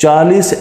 40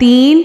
3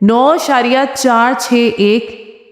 9.461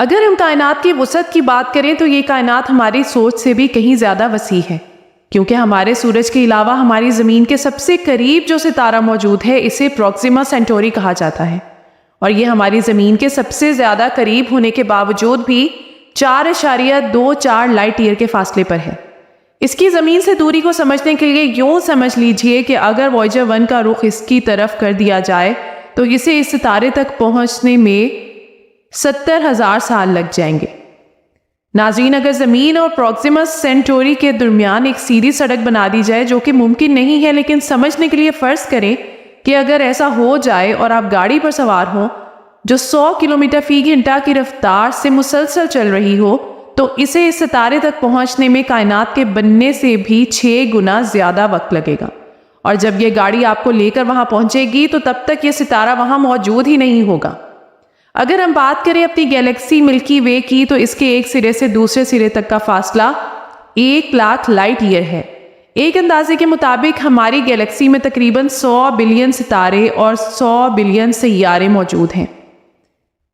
اگر ہم کائنات کی وسعت کی بات کریں تو یہ کائنات ہماری سوچ سے بھی کہیں زیادہ وسیع ہے، کیونکہ ہمارے سورج کے علاوہ ہماری زمین کے سب سے قریب جو ستارہ موجود ہے اسے پروکسیما سینٹوری کہا جاتا ہے، اور یہ ہماری زمین کے سب سے زیادہ قریب ہونے کے باوجود بھی 4.24 لائٹ ایئر کے فاصلے پر ہے۔ اس کی زمین سے دوری کو سمجھنے کے لیے یوں سمجھ لیجئے کہ اگر وائجر 1 کا رخ اس کی طرف کر دیا جائے تو اسے اس ستارے تک پہنچنے میں 70,000 سال لگ جائیں گے۔ ناظرین، اگر زمین اور پروکسیما سینٹوری کے درمیان ایک سیدھی سڑک بنا دی جائے، جو کہ ممکن نہیں ہے، لیکن سمجھنے کے لیے فرض کریں کہ اگر ایسا ہو جائے اور آپ گاڑی پر سوار ہوں جو 100 کلومیٹر فی گھنٹہ کی رفتار سے مسلسل چل رہی ہو، تو اسے اس ستارے تک پہنچنے میں کائنات کے بننے سے بھی 6 گنا زیادہ وقت لگے گا، اور جب یہ گاڑی آپ کو لے کر وہاں پہنچے گی تو تب تک یہ ستارہ وہاں موجود ہی نہیں ہوگا۔ اگر ہم بات کریں اپنی گیلیکسی ملکی وے کی، تو اس کے ایک سرے سے دوسرے سرے تک کا فاصلہ 1,00,000 لائٹ ایئر ہے۔ ایک اندازے کے مطابق ہماری گیلیکسی میں تقریباً 100 بلین ستارے اور 100 بلین سیارے موجود ہیں۔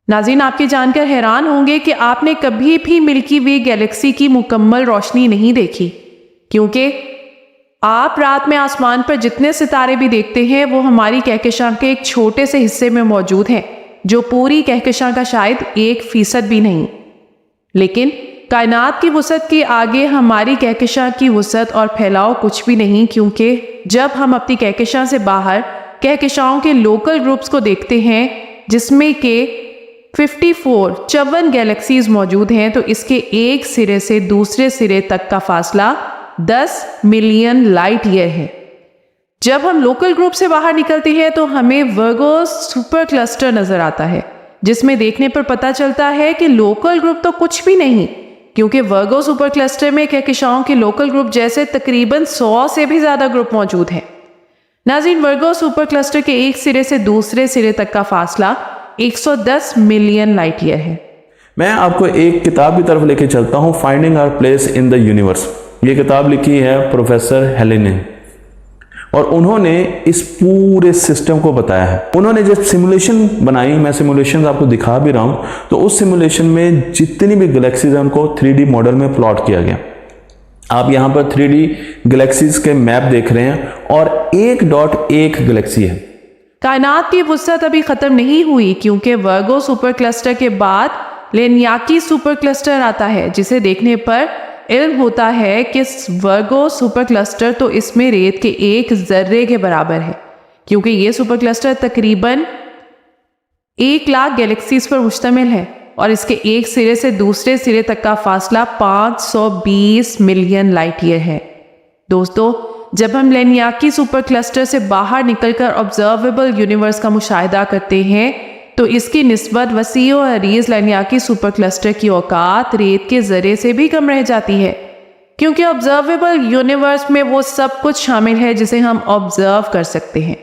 ناظرین، آپ کے جان کر حیران ہوں گے کہ آپ نے کبھی بھی ملکی وے گیلیکسی کی مکمل روشنی نہیں دیکھی، کیونکہ آپ رات میں آسمان پر جتنے ستارے بھی دیکھتے ہیں وہ ہماری کہکشاں کے ایک چھوٹے سے حصے میں موجود ہیں، جو پوری کہکشاں کا شاید 1% بھی نہیں۔ لیکن کائنات کی وسعت کے آگے ہماری کہکشاں کی وسعت اور پھیلاؤ کچھ بھی نہیں، کیونکہ جب ہم اپنی کہکشاں سے باہر کہکشاؤں کے لوکل گروپس کو دیکھتے ہیں، جس میں کہ 54 گیلیکسیز موجود ہیں، تو اس کے ایک سرے سے دوسرے سرے تک کا فاصلہ 10 ملین لائٹ ایئر ہے۔ جب ہم لوکل گروپ سے باہر نکلتے ہیں تو ہمیں ورگو سپر کلسٹر نظر آتا ہے، جس میں دیکھنے پر پتہ چلتا ہے کہ لوکل گروپ تو کچھ بھی نہیں، کیونکہ ورگو سپر کلسٹر میں کہکشاؤں کے لوکل گروپ جیسے تقریباً 100 سے بھی زیادہ گروپ موجود ہیں۔ ناظرین، ورگو سپر کلسٹر کے ایک سرے سے دوسرے سرے تک کا فاصلہ 110 ملین لائٹ ایئر ہے۔ میں آپ کو ایک کتاب کی طرف لے کے چلتا ہوں، finding our place in the universe. یہ کتاب لکھی ہے پروفیسر ہیلن نے، اور انہوں نے اس پورے سسٹم کو بتایا ہے۔ انہوں نے جب سیمولیشن بنائی، میں سیمولیشن آپ کو دکھا بھی رہا ہوں، تو اس سیمولیشن میں جتنی بھی گلیکسیز ہیں ان کو 3D ماڈل میں پلاٹ کیا گیا۔ آپ یہاں پر 3D گلیکسیز کے میپ دیکھ رہے ہیں، اور 1.1 گلیکسی ہے۔ کائنات کی وسعت ابھی ختم نہیں ہوئی، کیونکہ ورگو سپر کلسٹر کے بعد لینیاکی سپر کلسٹر آتا ہے، جسے دیکھنے پر علم ہوتا ہے کہ ورگو سپر کلسٹر تو اس میں ریت کے ایک ذرے کے برابر ہے، کیونکہ یہ سپر کلسٹر تقریباً 1,00,000 گیلیکسیز پر مشتمل ہے، اور اس کے ایک سرے سے دوسرے سرے تک کا فاصلہ 520 ملین لائٹ ایئر ہے۔ دوستو، جب ہم لینیاکی سپر کلسٹر سے باہر نکل کر آبزرویبل یونیورس کا مشاہدہ کرتے ہیں تو اس کی نسبت وسیع و عریض لینیاکی سپر کلسٹر کی اوقات ریت کے ذرے سے بھی کم رہ جاتی ہے، کیونکہ آبزرویبل یونیورس میں وہ سب کچھ شامل ہے جسے ہم آبزرو کر سکتے ہیں۔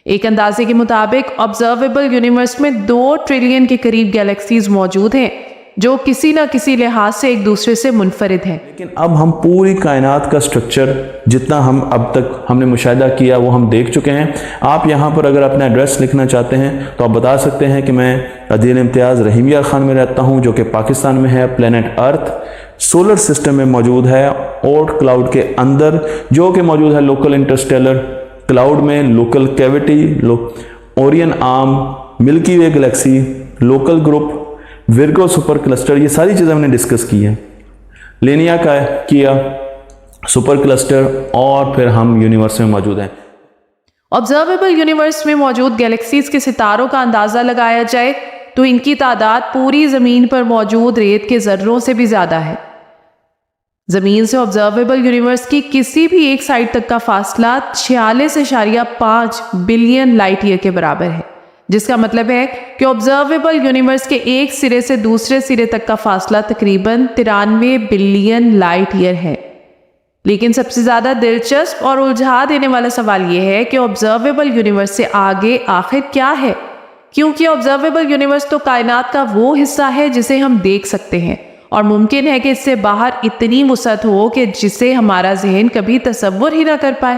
ایک اندازے کے مطابق آبزرویبل یونیورس میں 2 ٹریلین کے قریب گیلیکسیز موجود ہیں، جو کسی نہ کسی لحاظ سے ایک دوسرے سے منفرد ہیں۔ لیکن اب ہم پوری کائنات کا سٹرکچر جتنا ہم اب تک ہم نے مشاہدہ کیا وہ ہم دیکھ چکے ہیں۔ آپ یہاں پر اگر اپنا ایڈریس لکھنا چاہتے ہیں تو آپ بتا سکتے ہیں کہ میں عدیل امتیاز رحیمیہ خان میں رہتا ہوں، جو کہ پاکستان میں ہے، پلینٹ ارتھ سولر سسٹم میں موجود ہے، اورٹ کلاؤڈ کے اندر، جو کہ موجود ہے لوکل انٹرسٹیلر کلاؤڈ میں، local cavity, Orion arm, Milky Way galaxy, local group, Virgo super cluster, یہ ساری چیزیں ہم نے ڈسکس کی ہیں۔ لینیا کا کیا، سپر کلسٹر، اور پھر ہم یونیورس میں موجود ہیں۔ آبزرویبل یونیورس میں موجود گیلیکسیز کے ستاروں کا اندازہ لگایا جائے تو ان کی تعداد پوری زمین پر موجود ریت کے ذروں سے بھی زیادہ ہے۔ زمین سے آبزرویبل یونیورس کی کسی بھی ایک سائڈ تک کا فاصلہ 46.5 بلین لائٹ ایئر کے برابر ہے، جس کا مطلب ہے کہ آبزرویبل یونیورس کے ایک سرے سے دوسرے سرے تک کا فاصلہ تقریباً 93 بلین لائٹ ایئر ہے۔ لیکن سب سے زیادہ دلچسپ اور الجھا دینے والا سوال یہ ہے کہ آبزرویبل یونیورس سے آگے آخر کیا ہے، کیونکہ آبزرویبل یونیورس تو کائنات کا وہ حصہ ہے جسے ہم دیکھ سکتے ہیں، اور ممکن ہے کہ اس سے باہر اتنی وسعت ہو کہ جسے ہمارا ذہن کبھی تصور ہی نہ کر پائے۔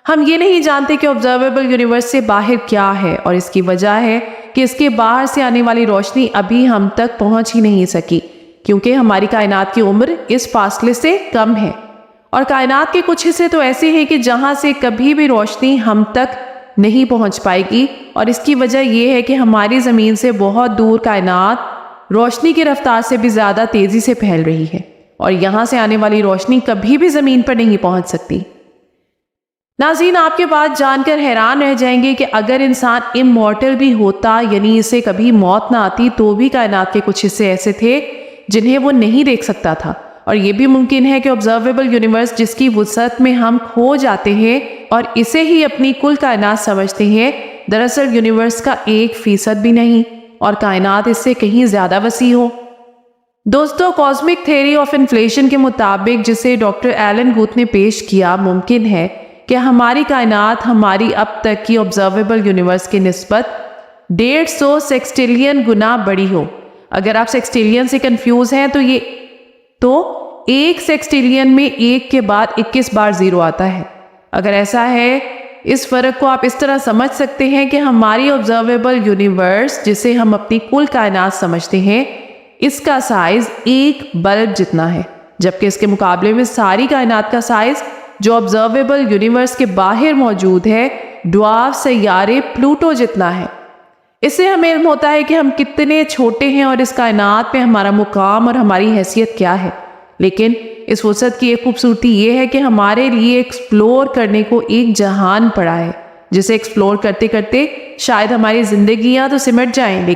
ہم یہ نہیں جانتے کہ آبزرویبل یونیورس سے باہر کیا ہے، اور اس کی وجہ ہے کہ اس کے باہر سے آنے والی روشنی ابھی ہم تک پہنچ ہی نہیں سکی، کیونکہ ہماری کائنات کی عمر اس فاصلے سے کم ہے، اور کائنات کے کچھ حصے تو ایسے ہیں کہ جہاں سے کبھی بھی روشنی ہم تک نہیں پہنچ پائے گی، اور اس کی وجہ یہ ہے کہ ہماری زمین سے بہت دور کائنات روشنی کی رفتار سے بھی زیادہ تیزی سے پھیل رہی ہے، اور یہاں سے آنے والی روشنی کبھی بھی زمین پر نہیں پہنچ سکتی۔ ناظرین، آپ کے بات جان کر حیران رہ جائیں گے کہ اگر انسان امورٹل بھی ہوتا، یعنی اسے کبھی موت نہ آتی، تو بھی کائنات کے کچھ حصے ایسے تھے جنہیں وہ نہیں دیکھ سکتا تھا، اور یہ بھی ممکن ہے کہ آبزرویبل یونیورس جس کی وسعت میں ہم کھو جاتے ہیں اور اسے ہی اپنی کل کائنات سمجھتے ہیں، دراصل یونیورس کا 1% بھی نہیں، اور کائنات اس سے کہیں زیادہ وسیع ہو۔ دوستو، کاسمک تھیوری آف انفلیشن کے مطابق، جسے ڈاکٹر ایلن گوتھ نے پیش کیا، ممکن ہے کہ ہماری کائنات ہماری اب تک کی آبزرویبل یونیورس کی نسبت 150 سیکسٹیلین گنا بڑی ہو۔ اگر آپ سیکسٹیلین سے کنفیوز ہیں تو ایک سیکسٹیلین میں ایک کے بعد 21 بار زیرو آتا ہے۔ اگر ایسا ہے، اس فرق کو آپ اس طرح سمجھ سکتے ہیں کہ ہماری آبزرویبل یونیورس، جسے ہم اپنی کل کائنات سمجھتے ہیں، اس کا سائز ایک بلب جتنا ہے، جبکہ اس کے مقابلے میں ساری کائنات کا سائز جو آبزرویبل یونیورس کے باہر موجود ہے، ڈوارف سیارے پلوٹو جتنا ہے۔ اس سے ہمیں علم ہوتا ہے کہ ہم کتنے چھوٹے ہیں اور اس کائنات میں ہمارا مقام اور ہماری حیثیت کیا ہے۔ لیکن اس وسعت کی ایک خوبصورتی یہ ہے کہ ہمارے لیے ایکسپلور کرنے کو ایک جہان پڑا ہے، جسے ایکسپلور کرتے کرتے شاید ہماری زندگیاں تو سمٹ جائیں، لیکن